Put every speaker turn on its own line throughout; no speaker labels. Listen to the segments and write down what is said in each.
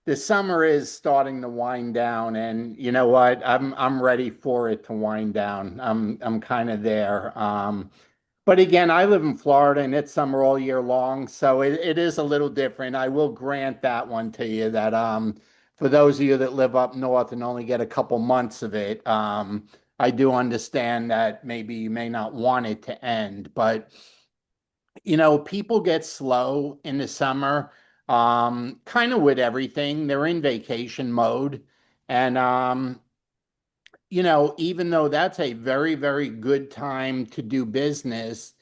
the summer is starting to wind down, and you know what? I'm ready for it to wind down. I'm kind of there. But again, I live in Florida and it's summer all year long, so it is a little different. I will grant that one to you that for those of you that live up north and only get a couple months of it, I do understand that maybe you may not want it to end, but people get slow in the summer, kind of with everything. They're in vacation mode. And, even though that's a very, very good time to do business,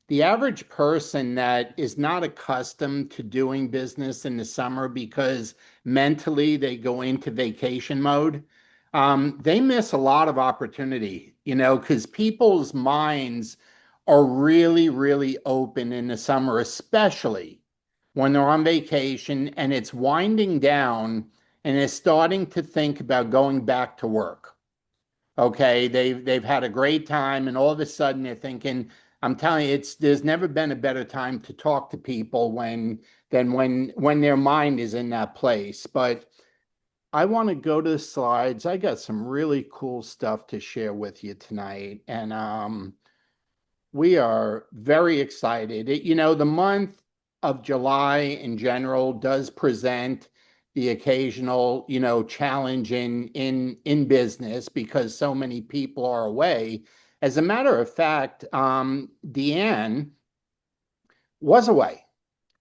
the average person that is not accustomed to doing business in the summer because mentally they go into vacation mode, they miss a lot of opportunity, because people's minds are really, really open in the summer, especially when they're on vacation and it's winding down and they're starting to think about going back to work. Okay, they've had a great time, and all of a sudden they're thinking, I'm telling you, there's never been a better time to talk to people when their mind is in that place. But I want to go to the slides. I got some really cool stuff to share with you tonight, and we are very excited. The month of July in general does present the occasional, challenge in business because so many people are away. As a matter of fact, Deanne was away.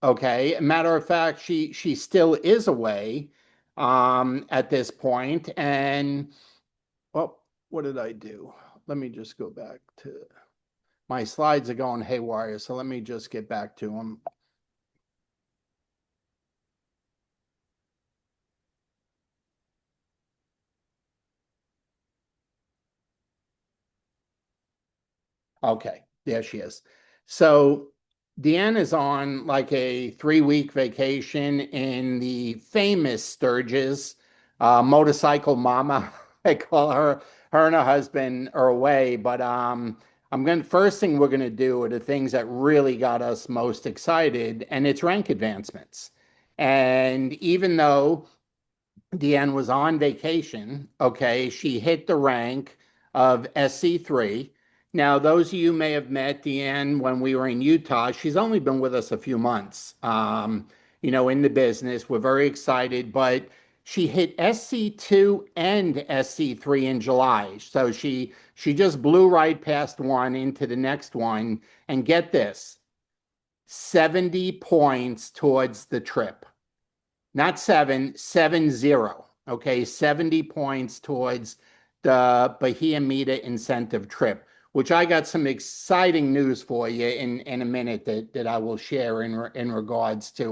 Okay. Matter of fact, she still is away at this point. And well, what did I do? Let me just go back to my slides are going haywire, so let me just get back to them. Okay, there she is. So Deanne is on like a 3-week vacation in the famous Sturgis, motorcycle mama. I call her. Her and her husband are away, but first thing we're gonna do are the things that really got us most excited, and it's rank advancements. And even though Deanne was on vacation. Okay, she hit the rank of SC3. Now, those of you may have met Deanne when we were in Utah. She's only been with us a few months, in the business. We're very excited, but she hit SC2 and SC3 in July. So she just blew right past one into the next one. And get this, 70 points towards the trip. Not 7, 7-0. Okay, 70 points towards the Bahia Mita incentive trip, which I got some exciting news for you in a minute that I will share in regards to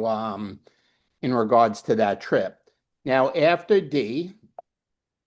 that trip. Now, after D,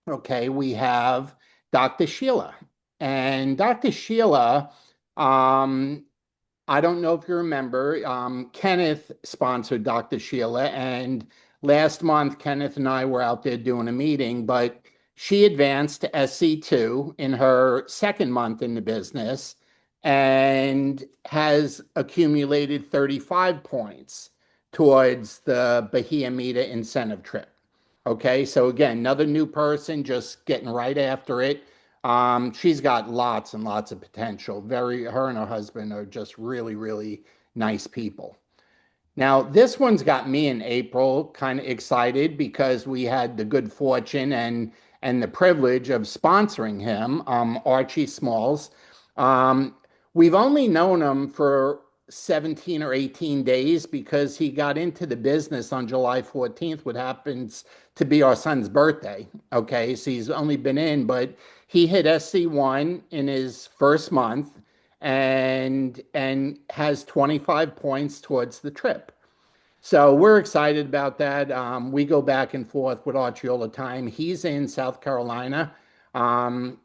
okay, we have Dr. Sheila. And Dr. Sheila, I don't know if you remember, Kenneth sponsored Dr. Sheila, and last month Kenneth and I were out there doing a meeting, but she advanced to SC2 in her second month in the business and has accumulated 35 points towards the Bahia Mita incentive trip. Okay, so again, another new person just getting right after it. She's got lots and lots of potential. Her and her husband are just really, really nice people. Now, this one's got me in April kind of excited because we had the good fortune and the privilege of sponsoring him, Archie Smalls. Um, we've only known him for 17 or 18 days because he got into the business on July 14th, what happens to be our son's birthday. Okay, so he's only been in, but he hit SC1 in his first month and has 25 points towards the trip. So we're excited about that. We go back and forth with Archie all the time. He's in South Carolina. Um,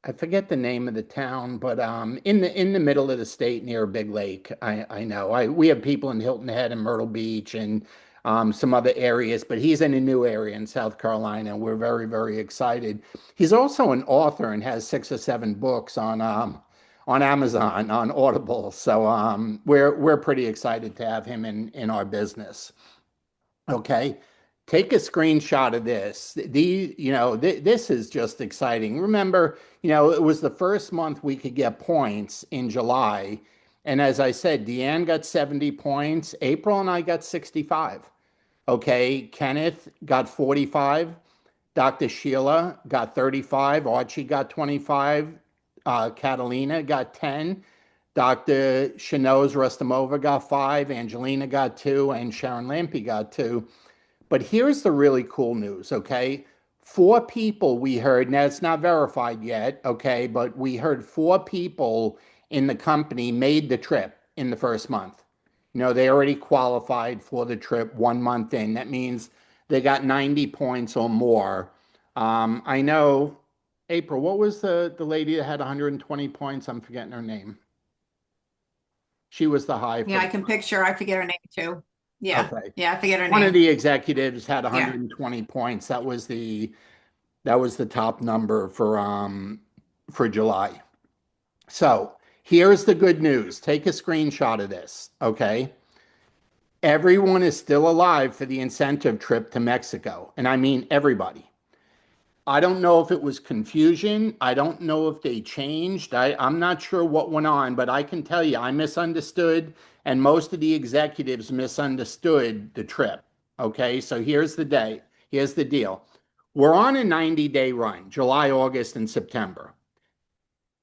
I forget the name of the town, but in the middle of the state near a big lake. I know. We have people in Hilton Head and Myrtle Beach and some other areas, but he's in a new area in South Carolina. We're very, very excited. He's also an author and has 6 or 7 books on Amazon, on Audible. So we're pretty excited to have him in our business. Okay. take a screenshot of this. This is just exciting. Remember, it was the first month we could get points in July. And as I said, Deanne got 70 points. April and I got 65. Okay. Kenneth got 45. Dr. Sheila got 35. Archie got 25. Catalina got 10. Dr. Shanoz Restamova got 5. Angelina got 2. And Sharon Lampy got 2. But here's the really cool news, okay? 4 people we heard, now it's not verified yet, okay, but we heard 4 people in the company made the trip in the first month. They already qualified for the trip 1 month in. That means they got 90 points or more. I know, April, what was the lady that had 120 points? I'm forgetting her name. She was the high for
Yeah, I can picture. I forget her name too. Yeah.
Okay.
Yeah, I forget her
One of
name.
the executives had
Yeah.
120 points. That was the top number for July. So here's the good news. Take a screenshot of this. Okay. Everyone is still alive for the incentive trip to Mexico. And I mean everybody. I don't know if it was confusion. I don't know if they changed. I'm not sure what went on, but I can tell you I misunderstood, and most of the executives misunderstood the trip. Okay, so here's the day. Here's the deal. We're on a 90-day run, July, August, and September.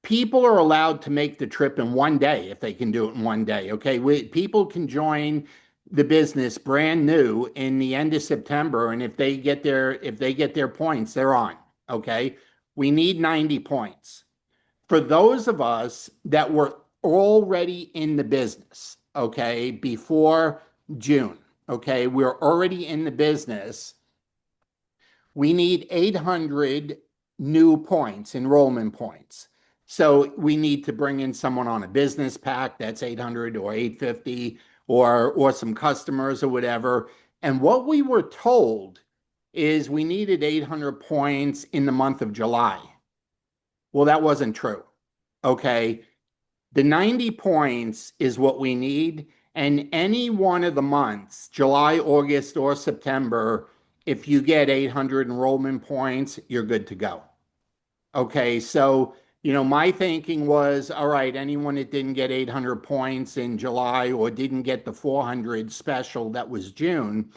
People are allowed to make the trip in one day if they can do it in one day. Okay, people can join the business brand new in the end of September, and if they get their points, they're on. Okay, we need 90 points for those of us that were already in the business. Okay, before June. Okay, we're already in the business. We need 800 new points, enrollment points. So we need to bring in someone on a business pack that's 800 or 850 or some customers or whatever. And what we were told is we needed 800 points in the month of July. Well, that wasn't true. Okay. The 90 points is what we need. And any one of the months, July, August, or September, if you get 800 enrollment points, you're good to go. Okay, so, my thinking was, all right, anyone that didn't get 800 points in July or didn't get the 400 special that was June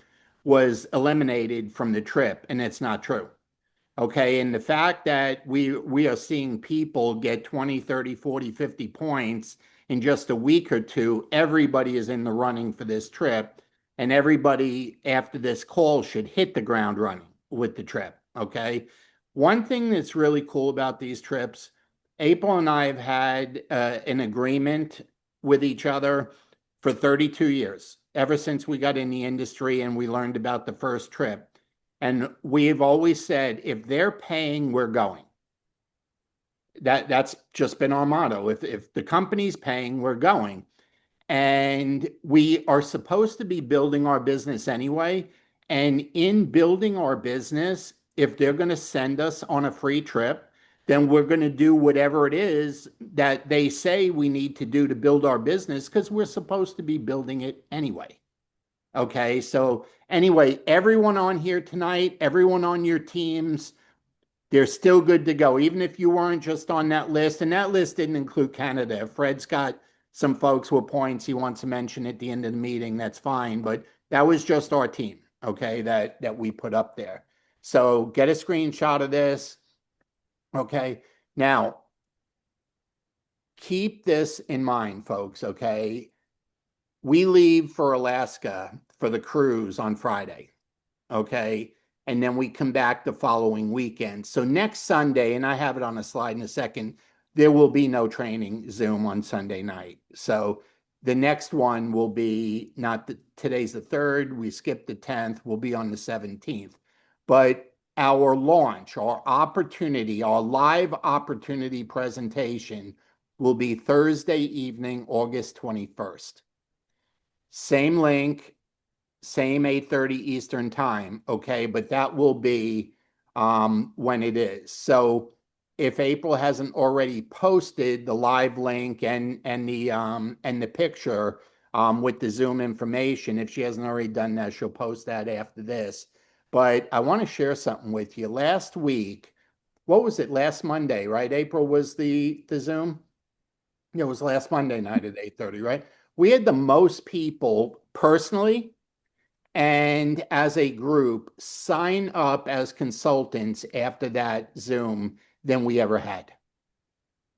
was eliminated from the trip, and it's not true. Okay, and the fact that we are seeing people get 20, 30, 40, 50 points in just a week or two, everybody is in the running for this trip, and everybody after this call should hit the ground running with the trip. Okay. One thing that's really cool about these trips, April and I have had an agreement with each other for 32 years, ever since we got in the industry and we learned about the first trip. And we've always said, if they're paying, we're going. That's just been our motto. If the company's paying, we're going. And we are supposed to be building our business anyway. And in building our business, if they're going to send us on a free trip, then we're going to do whatever it is that they say we need to do to build our business because we're supposed to be building it anyway. Okay, so anyway, everyone on here tonight, everyone on your teams, they're still good to go, even if you weren't just on that list. And that list didn't include Canada. If Fred's got some folks with points he wants to mention at the end of the meeting, that's fine. But that was just our team, okay, that we put up there. So get a screenshot of this. Okay, now keep this in mind, folks, okay? We leave for Alaska for the cruise on Friday, okay? And then we come back the following weekend. So next Sunday, and I have it on a slide in a second, there will be no training Zoom on Sunday night. So the next one will be today's the 3rd, we skipped the 10th, we'll be on the 17th. But our launch, our opportunity, our live opportunity presentation will be Thursday evening, August 21st. Same link, same 8:30 Eastern time, okay? But that will be when it is. So if April hasn't already posted the live link and the picture with the Zoom information, if she hasn't already done that, she'll post that after this. but I want to share something with you. Last week, what was it? Last Monday, right? April was the Zoom. Yeah, it was last Monday night at 8:30, right? We had the most people personally and as a group sign up as consultants after that Zoom than we ever had.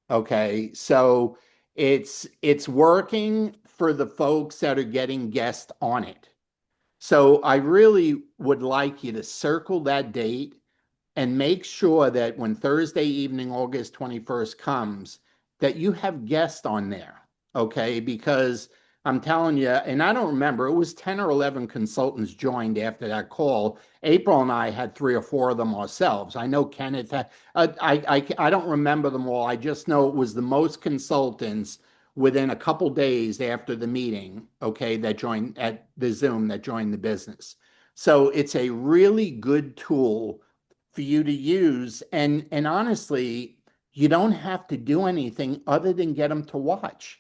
Okay, so it's working for the folks that are getting guests on it. So I really would like you to circle that date and make sure that when Thursday evening, August 21st comes, that you have guests on there, okay? Because I'm telling you, and I don't remember, it was 10 or 11 consultants joined after that call. April and I had 3 or 4 of them ourselves. I know Kenneth had, I don't remember them all. I just know it was the most consultants within a couple days after the meeting, okay, that joined at the Zoom that joined the business. So it's a really good tool for you to use. And honestly, you don't have to do anything other than get them to watch.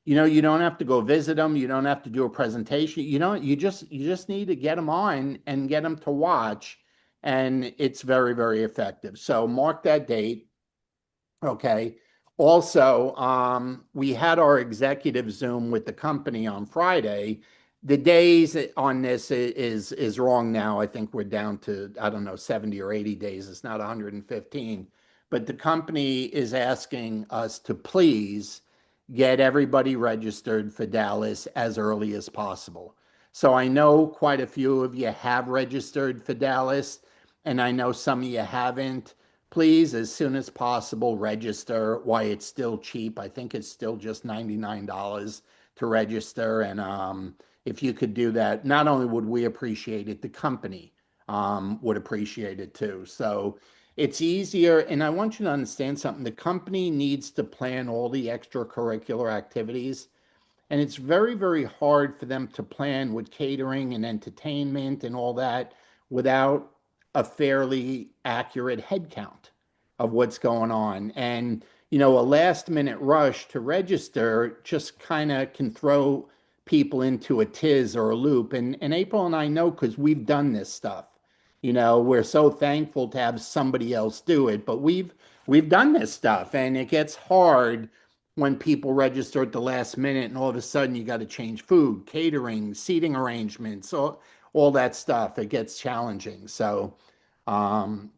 You don't have to go visit them. You don't have to do a presentation. You just need to get them on and get them to watch. And it's very, very effective. So mark that date. Okay. Also, we had our executive Zoom with the company on Friday. The days on this is wrong now. I think we're down to, I don't know, 70 or 80 days. It's not 115. But the company is asking us to please get everybody registered for Dallas as early as possible. So I know quite a few of you have registered for Dallas, and I know some of you haven't. Please, as soon as possible, register while it's still cheap. I think it's still just $99 to register. And if you could do that, not only would we appreciate it, the company would appreciate it too. So it's easier. And I want you to understand something. The company needs to plan all the extracurricular activities. And it's very, very hard for them to plan with catering and entertainment and all that without a fairly accurate head count of what's going on. And, a last minute rush to register just kind of can throw people into a tiz or a loop. And April and I know because we've done this stuff. We're so thankful to have somebody else do it, but we've done this stuff and it gets hard when people register at the last minute and all of a sudden you got to change food, catering, seating arrangements, all that stuff. It gets challenging. So, um,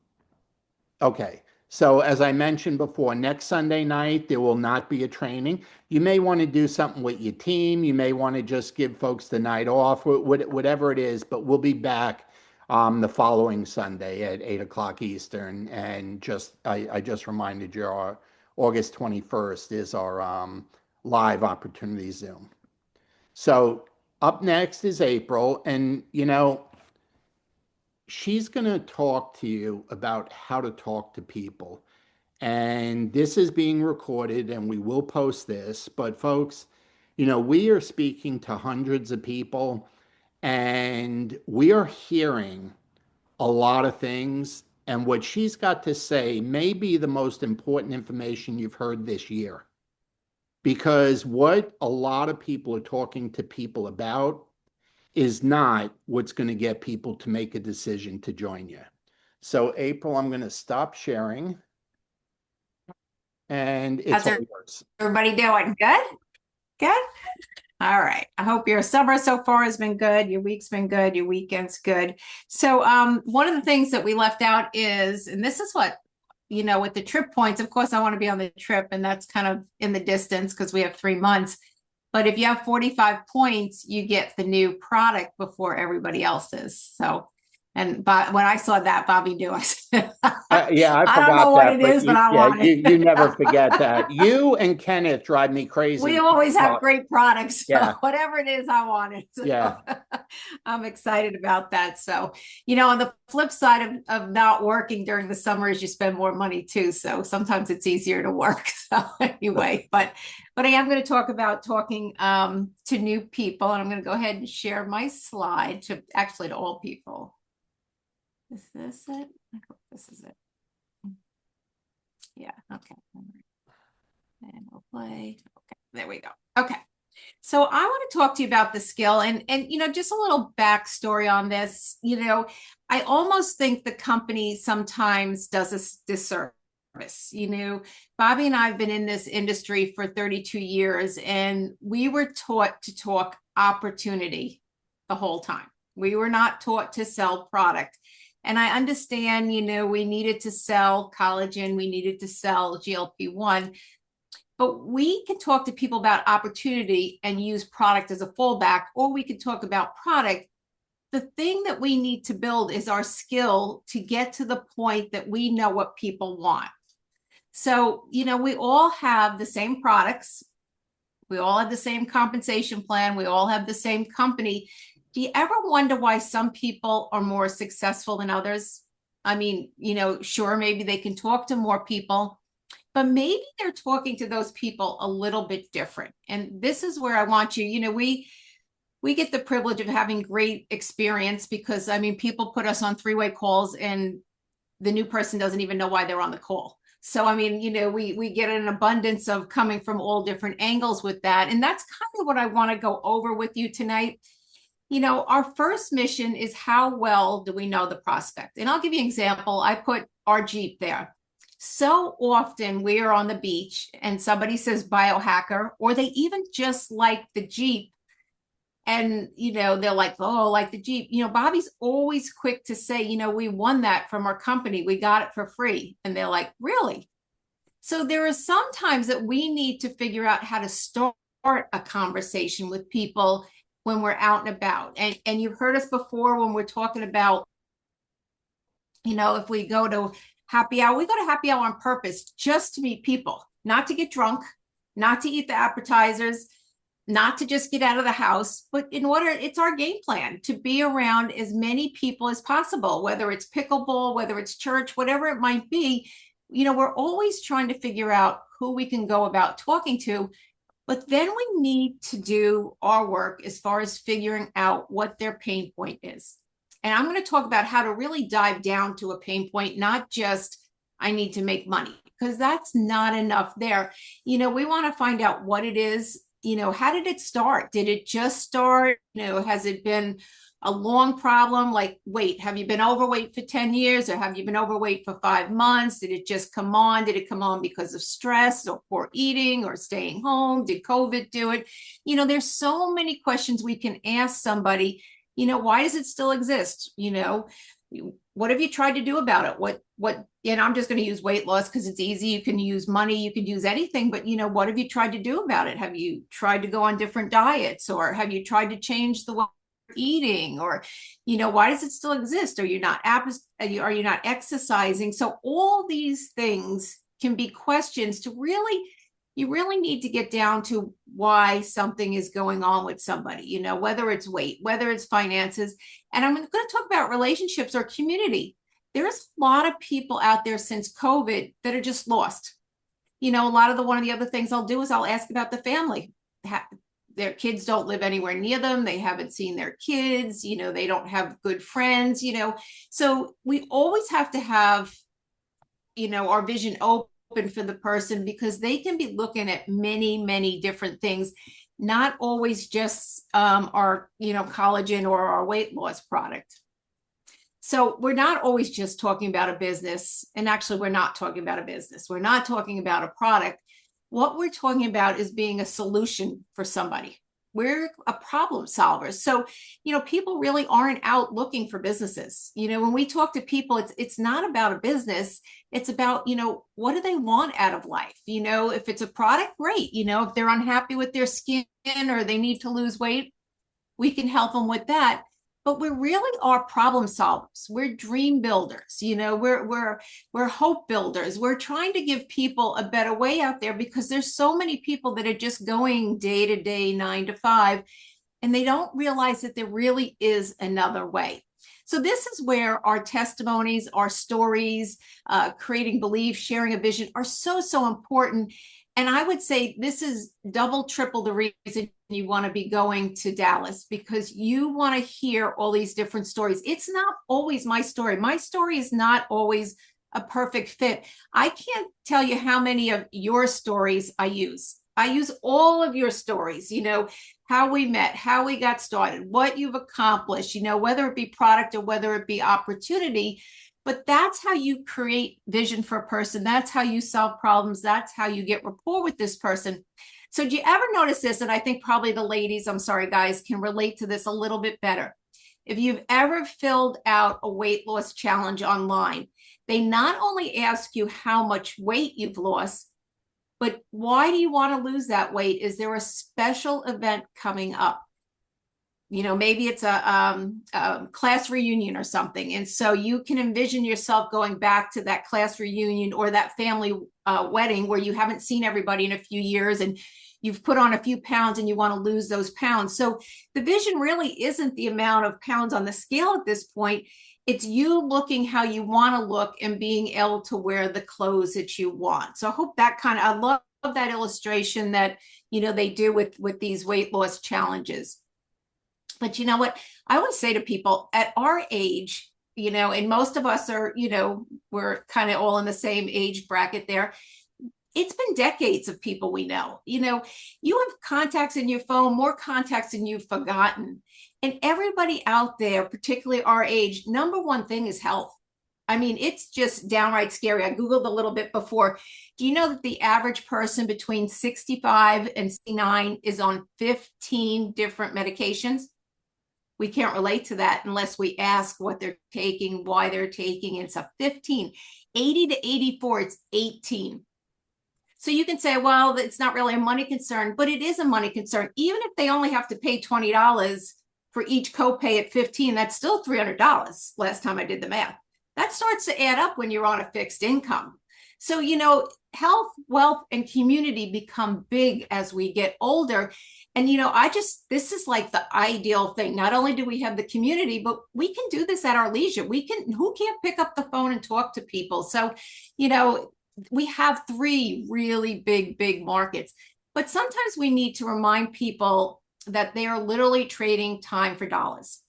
okay. So as I mentioned before, next Sunday night, there will not be a training. You may want to do something with your team. You may want to just give folks the night off, whatever it is, but we'll be back the following Sunday at 8 o'clock Eastern. And I just reminded you our August 21st is our live opportunity Zoom. So up next is April, and she's going to talk to you about how to talk to people. And this is being recorded and we will post this. But folks, we are speaking to hundreds of people and we are hearing a lot of things. And what she's got to say may be the most important information you've heard this year. Because what a lot of people are talking to people about is not what's going to get people to make a decision to join you. So, April, I'm going to stop sharing and it's
How's
all yours.
everybody doing? Good? Good? All right. I hope your summer so far has been good. Your week's been good. Your weekend's good. So, one of the things that we left out is, and this is what, with the trip points, of course, I want to be on the trip, and that's kind of in the distance because we have 3 months. But if you have 45 points, you get the new product before everybody else is. So, and when I saw that, Bobby knew. I said,
Yeah, I
I don't know
forgot
what
that,
it
but
is, but I
yeah,
want
you
it.
never forget that. You and Kenneth drive me crazy.
We always have great products. So
Yeah,
whatever it is, I want it. So
yeah.
I'm excited about that. So, on the flip side of not working during the summer is you spend more money too. So sometimes it's easier to work. So anyway, but I am going to talk about talking to new people, and I'm going to go ahead and share my slide to all people. Is this it? I hope this is it. Yeah. Okay. And we'll play. Okay. There we go. Okay. So I want to talk to you about the skill and just a little backstory on this. I almost think the company sometimes does a disservice. Bobby and I have been in this industry for 32 years, and we were taught to talk opportunity the whole time. We were not taught to sell product. And I understand, we needed to sell collagen, we needed to sell GLP-1, but we can talk to people about opportunity and use product as a fallback, or we could talk about product. The thing that we need to build is our skill to get to the point that we know what people want. So, we all have the same products. We all have the same compensation plan. We all have the same company. Do you ever wonder why some people are more successful than others? I mean, sure, maybe they can talk to more people, but maybe they're talking to those people a little bit different. And this is where I want you, we get the privilege of having great experience because, people put us on three-way calls and the new person doesn't even know why they're on the call. So, we get an abundance of coming from all different angles with that. And that's kind of what I want to go over with you tonight. Our first mission is how well do we know the prospect? And I'll give you an example. I put our Jeep there. So often we are on the beach and somebody says biohacker, or they even just like the Jeep. And, they're like, oh, like the Jeep. Bobby's always quick to say, we won that from our company. We got it for free. And they're like, really? So there are some times that we need to figure out how to start a conversation with people when we're out and about. And you've heard us before when we're talking about, if we go to happy hour, we go to happy hour on purpose just to meet people, not to get drunk, not to eat the appetizers, not to just get out of the house, but it's our game plan to be around as many people as possible, whether it's pickleball, whether it's church, whatever it might be. We're always trying to figure out who we can go about talking to, but then we need to do our work as far as figuring out what their pain point is. And I'm going to talk about how to really dive down to a pain point, not just I need to make money, because that's not enough there. We want to find out what it is. How did it start? Did it just start? Has it been a long problem? Like, wait, have you been overweight for 10 years or have you been overweight for 5 months? Did it just come on? Did it come on because of stress or poor eating or staying home? Did COVID do it? There's so many questions we can ask somebody. Why does it still exist? What have you tried to do about it? I'm just going to use weight loss because it's easy. You can use money, you can use anything, but what have you tried to do about it? Have you tried to go on different diets, or have you tried to change the way you're eating, or, why does it still exist? Are you not exercising? So all these things can be questions to you really need to get down to why something is going on with somebody, whether it's weight, whether it's finances. And I'm going to talk about relationships or community. There's a lot of people out there since COVID that are just lost. One of the other things I'll do is I'll ask about the family. Their kids don't live anywhere near them. They haven't seen their kids, they don't have good friends, so we always have to have, our vision open for the person, because they can be looking at many, many different things, not always just our, collagen or our weight loss product. So we're not always just talking about a business. And actually, we're not talking about a business. We're not talking about a product. What we're talking about is being a solution for somebody. We're a problem solver. So, people really aren't out looking for businesses. When we talk to people, it's not about a business. It's about, what do they want out of life? If it's a product, great. If they're unhappy with their skin or they need to lose weight, we can help them with that. But we really are problem solvers. We're dream builders. We're hope builders. We're trying to give people a better way out there, because there's so many people that are just going day to day, 9 to 5, and they don't realize that there really is another way. So this is where our testimonies, our stories, creating belief, sharing a vision are so, so important. And I would say this is double, triple the reason you want to be going to Dallas, because you want to hear all these different stories. It's not always my story. My story is not always a perfect fit. I can't tell you how many of your stories I use. I use all of your stories, how we met, how we got started, what you've accomplished, whether it be product or whether it be opportunity. But that's how you create vision for a person. That's how you solve problems. That's how you get rapport with this person. So do you ever notice this? And I think probably the ladies, I'm sorry, guys, can relate to this a little bit better. If you've ever filled out a weight loss challenge online, they not only ask you how much weight you've lost, but why do you want to lose that weight? Is there a special event coming up? Maybe it's a class reunion or something. And so you can envision yourself going back to that class reunion or that family wedding where you haven't seen everybody in a few years and you've put on a few pounds and you want to lose those pounds. So the vision really isn't the amount of pounds on the scale at this point. It's you looking how you want to look and being able to wear the clothes that you want. So I hope that I love that illustration that, they do with these weight loss challenges. But you know what? I always say to people at our age, and most of us are, we're kind of all in the same age bracket there. It's been decades of people we know. You have contacts in your phone, more contacts than you've forgotten. And everybody out there, particularly our age, number one thing is health. I mean, it's just downright scary. I Googled a little bit before. Do you know that the average person between 65 and 69 is on 15 different medications? We can't relate to that unless we ask what they're taking, why they're taking. It's a 15. 80 to 84, it's 18. So you can say, well, it's not really a money concern, but it is a money concern. Even if they only have to pay $20 for each copay at 15, that's still $300 last time I did the math. That starts to add up when you're on a fixed income. So, health, wealth, and community become big as we get older. And, this is like the ideal thing. Not only do we have the community, but we can do this at our leisure. Who can't pick up the phone and talk to people? So, we have 3 really big markets, but sometimes we need to remind people that they are literally trading time for dollars.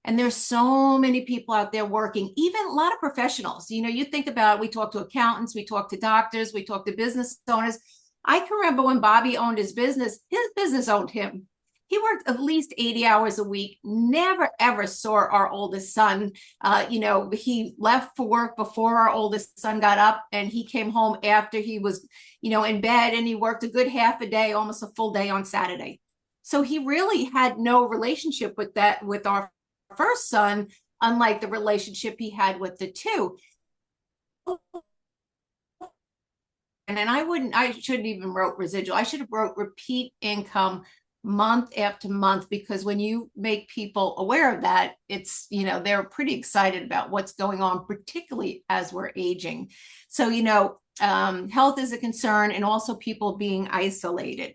And there's so many people out there working, even a lot of professionals. You think about, we talk to accountants, we talk to doctors, we talk to business owners. I can remember when Bobby owned his business owned him. He worked at least 80 hours a week, never, ever saw our oldest son. He left for work before our oldest son got up, and he came home after he was, in bed, and he worked a good half a day, almost a full day on Saturday. So he really had no relationship with our first son, unlike the relationship he had with the 2. And then I shouldn't even wrote residual. I should have wrote repeat income month after month, because when you make people aware of that, it's, they're pretty excited about what's going on, particularly as we're aging. So, health is a concern, and also people being isolated.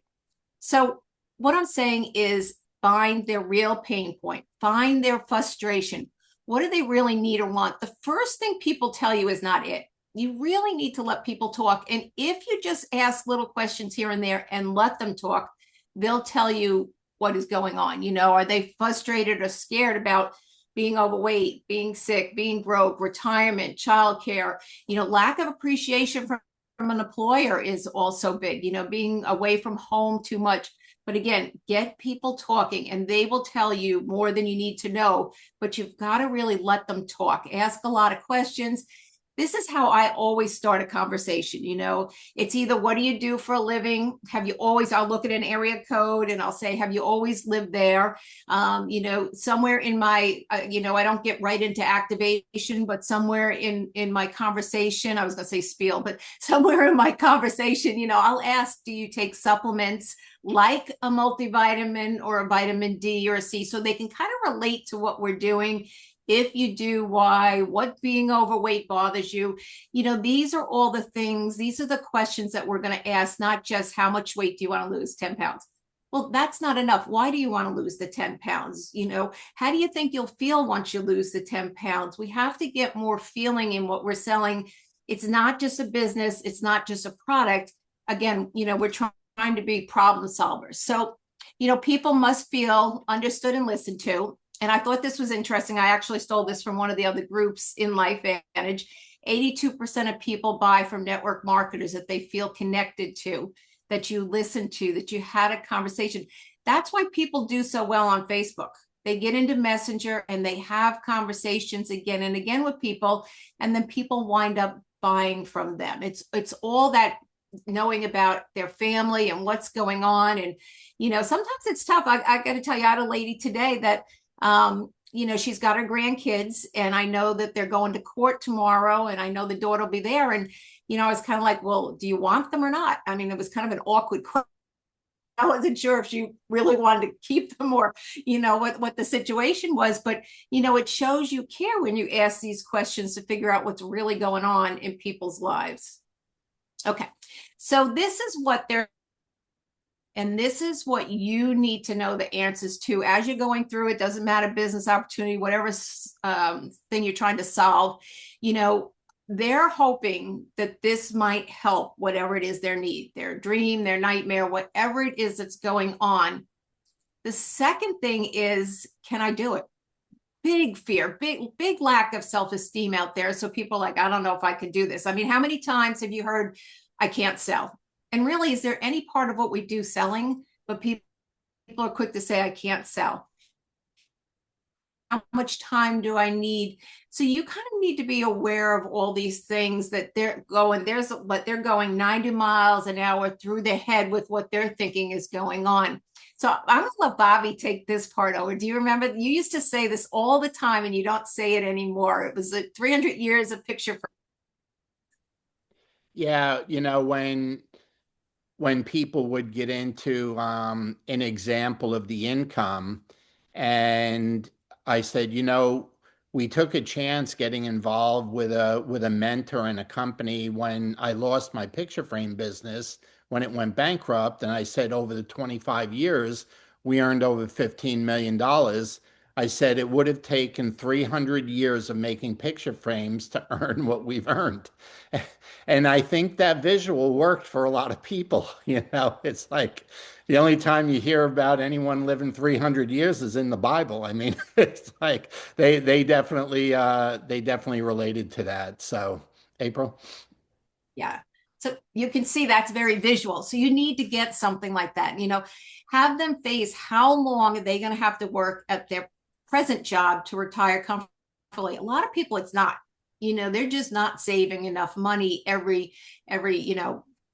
So what I'm saying is find their real pain point, find their frustration. What do they really need or want? The first thing people tell you is not it. You really need to let people talk. And if you just ask little questions here and there and let them talk, they'll tell you what is going on. Are they frustrated or scared about being overweight, being sick, being broke, retirement, childcare? Lack of appreciation from an employer is also big, being away from home too much. But again, get people talking, and they will tell you more than you need to know, but you've got to really let them talk. Ask a lot of questions. This is how I always start a conversation. It's either, what do you do for a living? I'll look at an area code and I'll say, have you always lived there? Somewhere in my, I don't get right into activation, but somewhere in my conversation, I was going to say spiel, but somewhere in my conversation, I'll ask, do you take supplements like a multivitamin or a vitamin D or a C, so they can kind of relate to what we're doing. If you do, why, what being overweight bothers you. These are all the things, these are the questions that we're going to ask, not just how much weight do you want to lose, 10 pounds. Well, that's not enough. Why do you want to lose the 10 pounds? How do you think you'll feel once you lose the 10 pounds? We have to get more feeling in what we're selling. It's not just a business. It's not just a product. Again, we're trying to be problem solvers. So, people must feel understood and listened to. And I thought this was interesting. I actually stole this from one of the other groups in LifeVantage. 82% of people buy from network marketers that they feel connected to, that you listened to, that you had a conversation. That's why people do so well on Facebook. They get into Messenger and they have conversations again and again with people, and then people wind up buying from them. It's all that knowing about their family and what's going on. And, sometimes it's tough. I got to tell you, I had a lady today that, she's got her grandkids, and I know that they're going to court tomorrow, and I know the daughter will be there. And, I was kind of like, well, do you want them or not? I mean, it was kind of an awkward question. I wasn't sure if she really wanted to keep them or, what the situation was. But, it shows you care when you ask these questions to figure out what's really going on in people's lives. Okay. So this is what this is what you need to know the answers to as you're going through. It doesn't matter, business opportunity, whatever thing you're trying to solve, they're hoping that this might help whatever it is their need, their dream, their nightmare, whatever it is that's going on. The second thing is, can I do it? Big fear, big lack of self-esteem out there. So people are like, I don't know if I can do this. I mean, how many times have you heard, I can't sell? And really, is there any part of what we do selling? But people are quick to say, I can't sell. How much time do I need? So you kind of need to be aware of all these things that they're going, they're going 90 miles an hour through their head with what they're thinking is going on. So I'm going to let Bobby take this part over. Do you remember? You used to say this all the time and you don't say it anymore. It was 300 years of picture.
Yeah, when people would get into an example of the income, and I said, we took a chance getting involved with a mentor in a company when I lost my picture frame business when it went bankrupt, and I said over the 25 years we earned over $15 million. I said it would have taken 300 years of making picture frames to earn what we've earned. And I think that visual worked for a lot of people. It's like the only time you hear about anyone living 300 years is in the Bible. I mean, it's like they definitely related to that. So, April.
Yeah. So you can see that's very visual. So you need to get something like that, have them face how long are they going to have to work at their present job to retire comfortably. A lot of people, it's not, they're just not saving enough money every,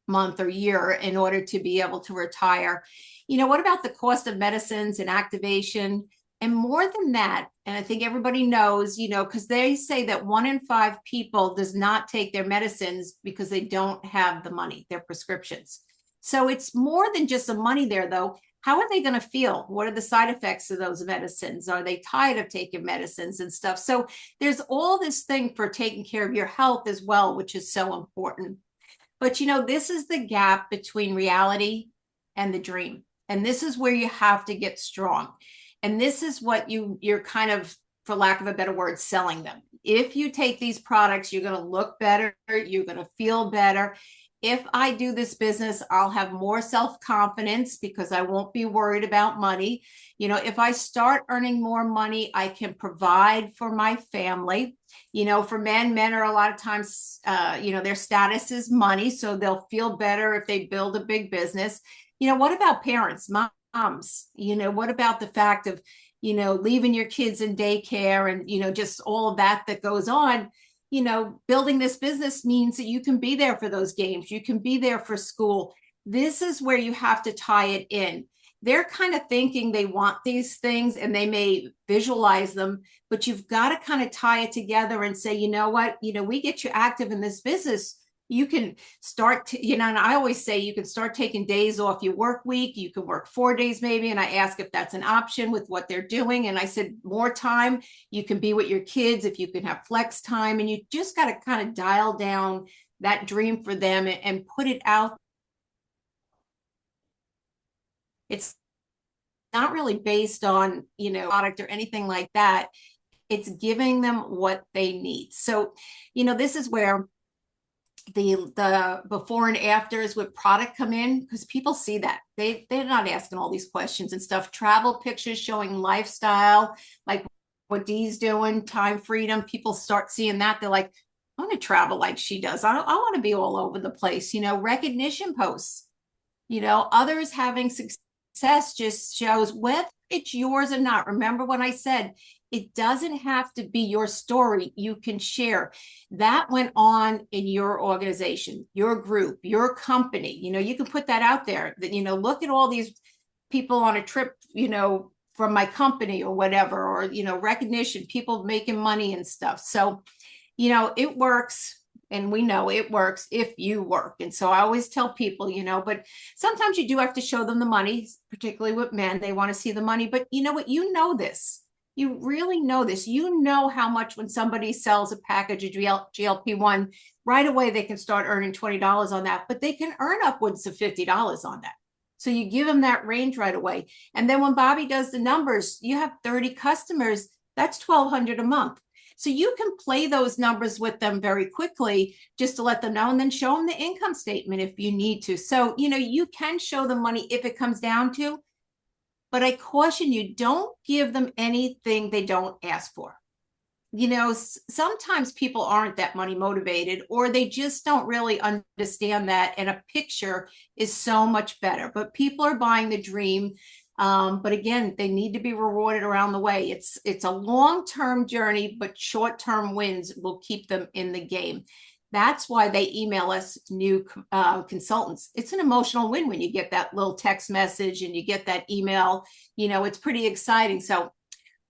month or year in order to be able to retire. What about the cost of medicines and activation? And more than that, and I think everybody knows, because they say that 1 in 5 people does not take their medicines because they don't have the money, their prescriptions. So it's more than just the money there, though. How are they going to feel? What are the side effects of those medicines? Are they tired of taking medicines and stuff? So there's all this thing for taking care of your health as well, which is so important. But, this is the gap between reality and the dream. And this is where you have to get strong. And this is what you're kind of, for lack of a better word, selling them. If you take these products, you're going to look better. You're going to feel better. If I do this business, I'll have more self-confidence because I won't be worried about money. If I start earning more money, I can provide for my family. For men are a lot of times, their status is money. So they'll feel better if they build a big business. What about parents, moms? What about the fact of, leaving your kids in daycare and, just all of that goes on? Building this business means that you can be there for those games. You can be there for school. This is where you have to tie it in. They're kind of thinking they want these things and they may visualize them, but you've got to kind of tie it together and say, what, we get you active in this business. You can start to, and I always say you can start taking days off your work week. You can work 4 days maybe. And I ask if that's an option with what they're doing. And I said, more time, you can be with your kids, if you can have flex time, and you just got to kind of dial down that dream for them and put it out. It's not really based on, product or anything like that. It's giving them what they need. So, this is where the before and afters with product come in, because people see that they're not asking all these questions and stuff. Travel pictures showing lifestyle, like what Dee's doing, time freedom. People start seeing that. They're like, I want to travel like she does. I want to be all over the place. Recognition posts. Others having success just shows whether it's yours or not. Remember when I said it doesn't have to be your story, you can share. That went on in your organization, your group, your company. You can put that out there that, look at all these people on a trip, from my company or whatever, or, recognition, people making money and stuff. So, it works. And we know it works if you work. And so I always tell people, but sometimes you do have to show them the money, particularly with men. They want to see the money. But you know what? You know this. You really know this. You know how much when somebody sells a package of GLP-1, right away they can start earning $20 on that, but they can earn upwards of $50 on that. So you give them that range right away. And then when Bobby does the numbers, you have 30 customers, that's $1,200 a month. So you can play those numbers with them very quickly just to let them know, and then show them the income statement if you need to. So, you can show them money if it comes down to, but I caution you, don't give them anything they don't ask for. Sometimes people aren't that money motivated, or they just don't really understand that. And a picture is so much better, but people are buying the dream. But again, they need to be rewarded around the way. It's a long-term journey, but short-term wins will keep them in the game. That's why they email us new consultants. It's an emotional win when you get that little text message and you get that email. It's pretty exciting. So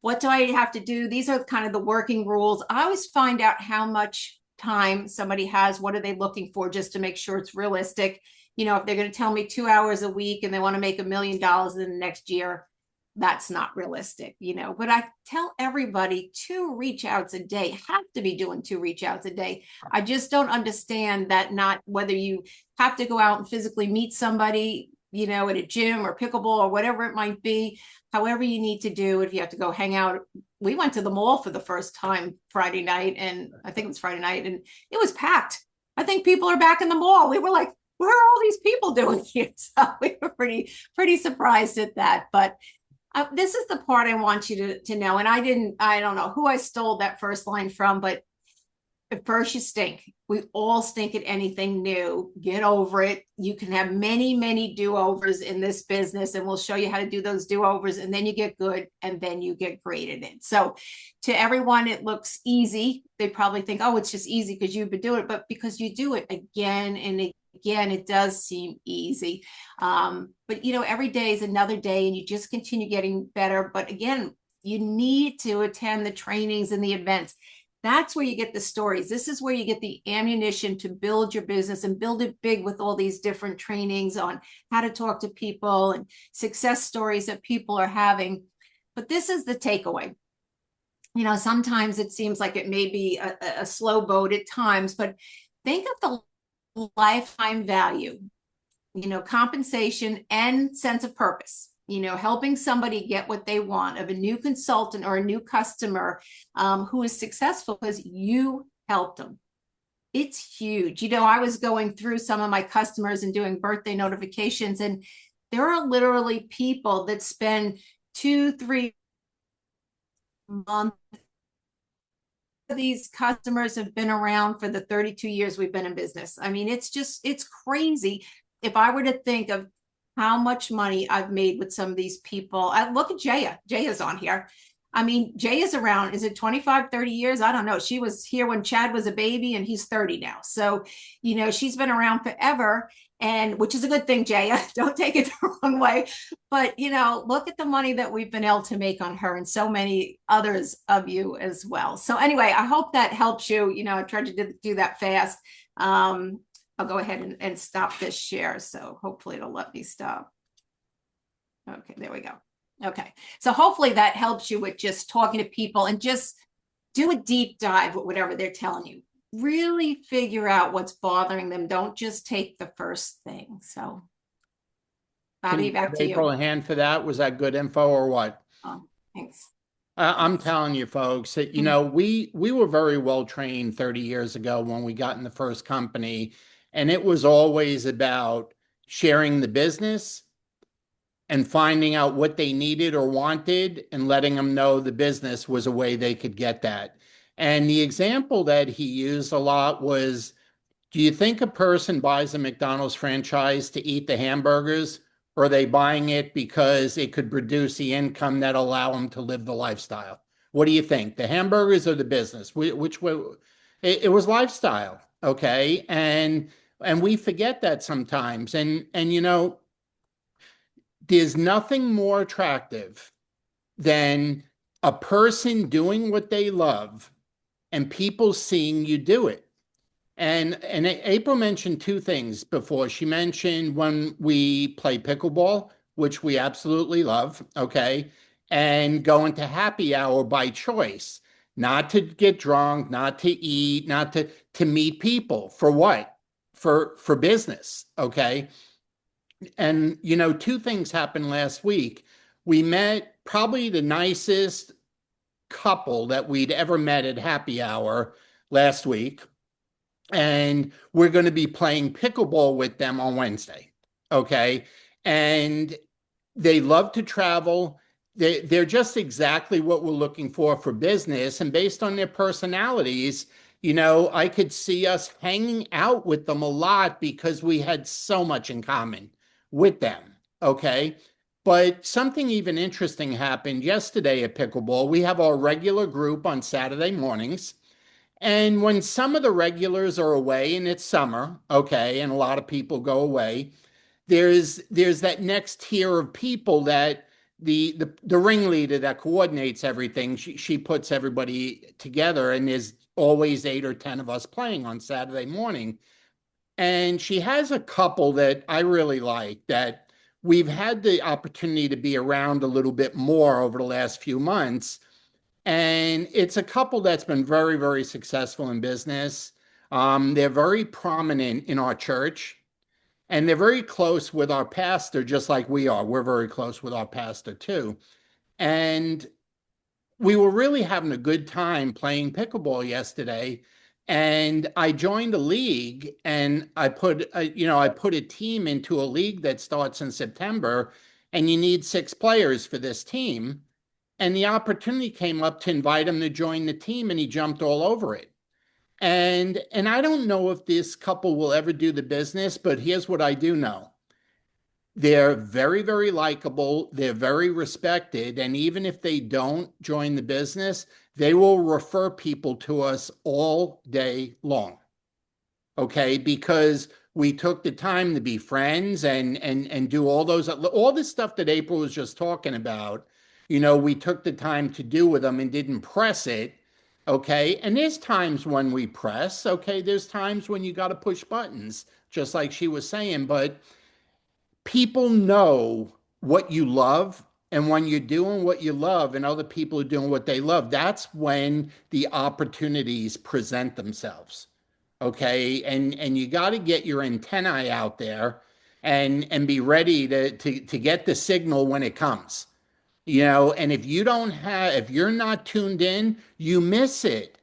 what do I have to do? These are kind of the working rules. I always find out how much time somebody has. What are they looking for, just to make sure it's realistic. If they're going to tell me 2 hours a week and they want to make $1 million in the next year, that's not realistic, But I tell everybody 2 reach outs a day, have to be doing 2 reach outs a day. I just don't understand that, not whether you have to go out and physically meet somebody, at a gym or pickleball or whatever it might be, however you need to do. If you have to go hang out, we went to the mall for the first time Friday night, and I think it was Friday night, and it was packed. I think people are back in the mall. We were like, what are all these people doing here? So we were pretty surprised at that. But this is the part I want you to know. And I don't know who I stole that first line from, but at first you stink. We all stink at anything new. Get over it. You can have many, many do-overs in this business, and we'll show you how to do those do-overs. And then you get good, and then you get great at it. So to everyone, it looks easy. They probably think, oh, it's just easy because you've been doing it. But because you do it again and again, it does seem easy. But every day is another day, and you just continue getting better. But again, you need to attend the trainings and the events. That's where you get the stories. This is where you get the ammunition to build your business and build it big, with all these different trainings on how to talk to people and success stories that people are having. But this is the takeaway. Sometimes it seems like it may be a slow boat at times, but think of the lifetime value, compensation and sense of purpose, helping somebody get what they want, of a new consultant or a new customer who is successful because you helped them. It's huge. I was going through some of my customers and doing birthday notifications, and there are literally people that spend 2-3 months. These customers have been around for the 32 years we've been in business. I mean, it's crazy. If I were to think of how much money I've made with some of these people, I look at Jaya. Jaya's on here. I mean, Jaya's around, is it 25, 30 years? I don't know. She was here when Chad was a baby, and he's 30 now. So, she's been around forever, and which is a good thing, Jaya. Don't take it the wrong way. But, look at the money that we've been able to make on her, and so many others of you as well. So anyway, I hope that helps you. I tried to do that fast. I'll go ahead and stop this share. So hopefully it'll let me stop. Okay, there we go. Okay, so hopefully that helps you with just talking to people, and just do a deep dive with whatever they're telling you. Really figure out what's bothering them. Don't just take the first thing. So Bobby, back to you.
April, a hand for that. Was that good info or what?
Oh, thanks.
I'm telling you, folks, that, we were very well trained 30 years ago when we got in the first company, and it was always about sharing the business and finding out what they needed or wanted, and letting them know the business was a way they could get that. And the example that he used a lot was, Do you think a person buys a McDonald's franchise to eat the hamburgers, or are they buying it because it could produce the income that allow them to live the lifestyle? What do you think? The hamburgers or the business? Which way? It was lifestyle, okay? And we forget that sometimes. And there's nothing more attractive than a person doing what they love and people seeing you do it. And April mentioned two things before. She mentioned when we play pickleball, which we absolutely love, okay, and going to happy hour by choice, not to get drunk, not to eat, not to meet people. For what? For business, okay? And two things happened last week. We met probably the nicest couple that we'd ever met at happy hour last week, and we're going to be playing pickleball with them on Wednesday. Okay. And they love to travel. They're just exactly what we're looking for business. And based on their personalities, I could see us hanging out with them a lot because we had so much in common with them. Okay. But something even interesting happened yesterday at pickleball. We have our regular group on Saturday mornings. And when some of the regulars are away and it's summer, okay, and a lot of people go away, there's that next tier of people that the ringleader that coordinates everything, she puts everybody together, and there's always 8 or 10 of us playing on Saturday morning. And she has a couple that I really like that we've had the opportunity to be around a little bit more over the last few months, and it's a couple that's been very, very successful in business. They're very prominent in our church, and they're very close with our pastor, just like we are. We're very close with our pastor too. And we were really having a good time playing pickleball yesterday. And I joined a league, and I put a team into a league that starts in September, and you need 6 players for this team. And the opportunity came up to invite him to join the team, and he jumped all over it. And I don't know if this couple will ever do the business, but here's what I do know. They're very, very likable. They're very respected. And even if they don't join the business, they will refer people to us all day long. Okay, because we took the time to be friends and do all this stuff that April was just talking about. We took the time to do with them and didn't press it. Okay, and there's times when we press. Okay, there's times when you got to push buttons, just like she was saying. But people know what you love, and when you're doing what you love and other people are doing what they love, that's when the opportunities present themselves. Okay, and you got to get your antennae out there and be ready to get the signal when it comes. And if you're not tuned in, you miss it.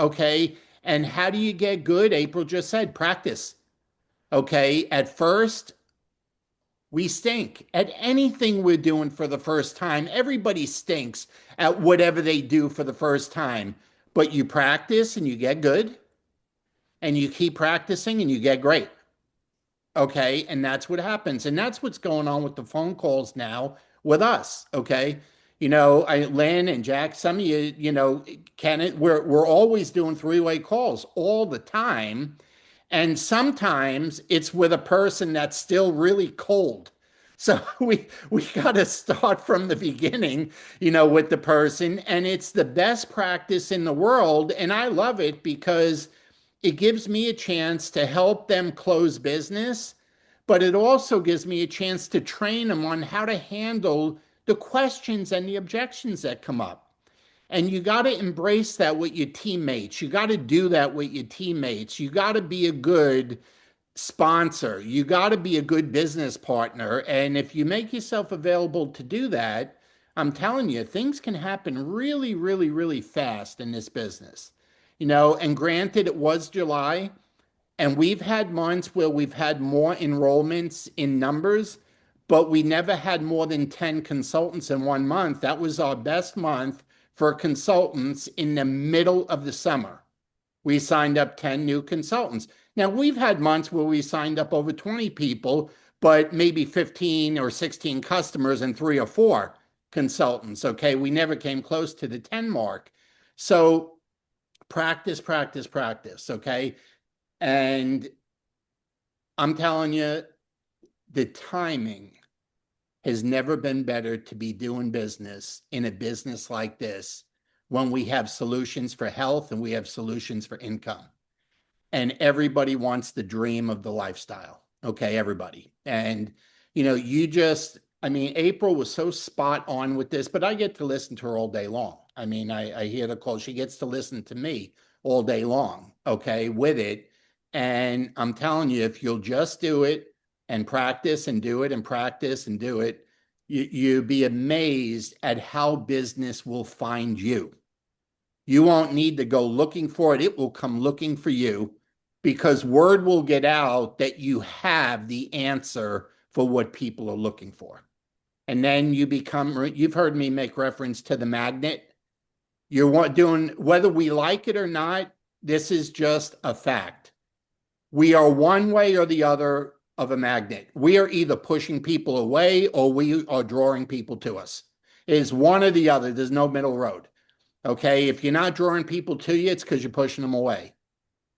Okay, and how do you get good? April just said practice. Okay, at first we stink at anything we're doing for the first time. Everybody stinks at whatever they do for the first time, but you practice and you get good, and you keep practicing and you get great. Okay. And that's what happens. And that's what's going on with the phone calls now with us. Okay. Lynn and Jack, some of you, we're always doing 3-way calls all the time. And sometimes it's with a person that's still really cold. So we got to start from the beginning, with the person. And it's the best practice in the world. And I love it because it gives me a chance to help them close business, but it also gives me a chance to train them on how to handle the questions and the objections that come up. And you got to embrace that with your teammates. You got to do that with your teammates. You got to be a good sponsor. You got to be a good business partner. And if you make yourself available to do that, I'm telling you, things can happen really, really, really fast in this business. And granted, it was July, and we've had months where we've had more enrollments in numbers, but we never had more than 10 consultants in one month. That was our best month for consultants in the middle of the summer. We signed up 10 new consultants. Now, we've had months where we signed up over 20 people, but maybe 15 or 16 customers and 3 or 4 consultants. Okay. We never came close to the 10 mark. So practice, practice, practice. Okay. And I'm telling you, the timing has never been better to be doing business in a business like this when we have solutions for health and we have solutions for income. And everybody wants the dream of the lifestyle. Okay, everybody. And, I mean, April was so spot on with this, but I get to listen to her all day long. I mean, I hear the call. She gets to listen to me all day long, okay, with it. And I'm telling you, if you'll just do it and practice and do it and practice and do it, you'd be amazed at how business will find you. You won't need to go looking for it. It will come looking for you because word will get out that you have the answer for what people are looking for. And then you've heard me make reference to the magnet. You're doing, whether we like it or not, this is just a fact. We are one way or the other of a magnet. We are either pushing people away or we are drawing people to us. It is one or the other. There's no middle road. Okay. If you're not drawing people to you, it's because you're pushing them away.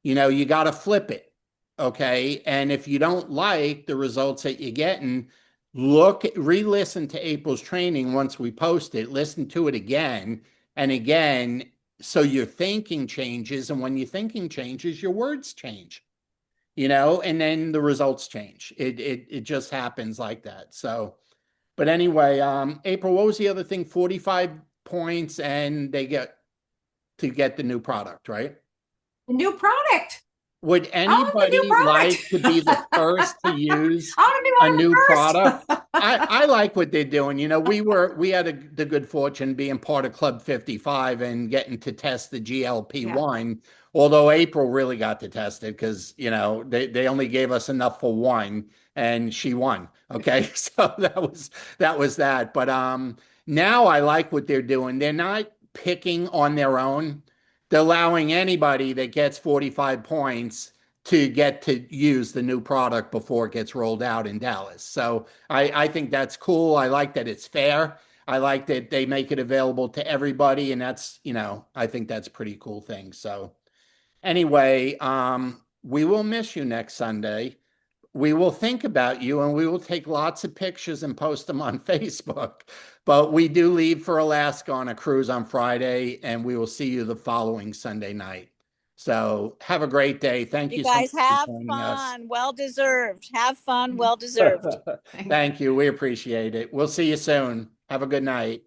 You got to flip it. Okay. And if you don't like the results that you're getting, re-listen to April's training once we post it, listen to it again and again. So your thinking changes. And when your thinking changes, your words change, and then the results change. It just happens like that. So, but anyway, April, what was the other thing? 45 points and they get to get the new product, right?
The new product.
Would
I want the new
anybody like to be the first to
product.
use
I want to be
a
one of
new
the
product?
first.
I like what they're doing. We had the good fortune being part of Club 55 and getting to test the
Yeah.
GLP-1. Although April really got to test it because they only gave us enough for one and she won. Okay, so that was that. But now I like what they're doing. They're not picking on their own. They're allowing anybody that gets 45 points to get to use the new product before it gets rolled out in Dallas. So I think that's cool. I like that it's fair. I like that they make it available to everybody. And I think that's a pretty cool thing. So anyway, we will miss you next Sunday. We will think about you and we will take lots of pictures and post them on Facebook. But we do leave for Alaska on a cruise on Friday and we will see you the following Sunday night. So have a great day. Thank
You
you so much
guys have
for joining us.
fun. Well deserved. Have fun. Well deserved.
Thank you. We appreciate it. We'll see you soon. Have a good night.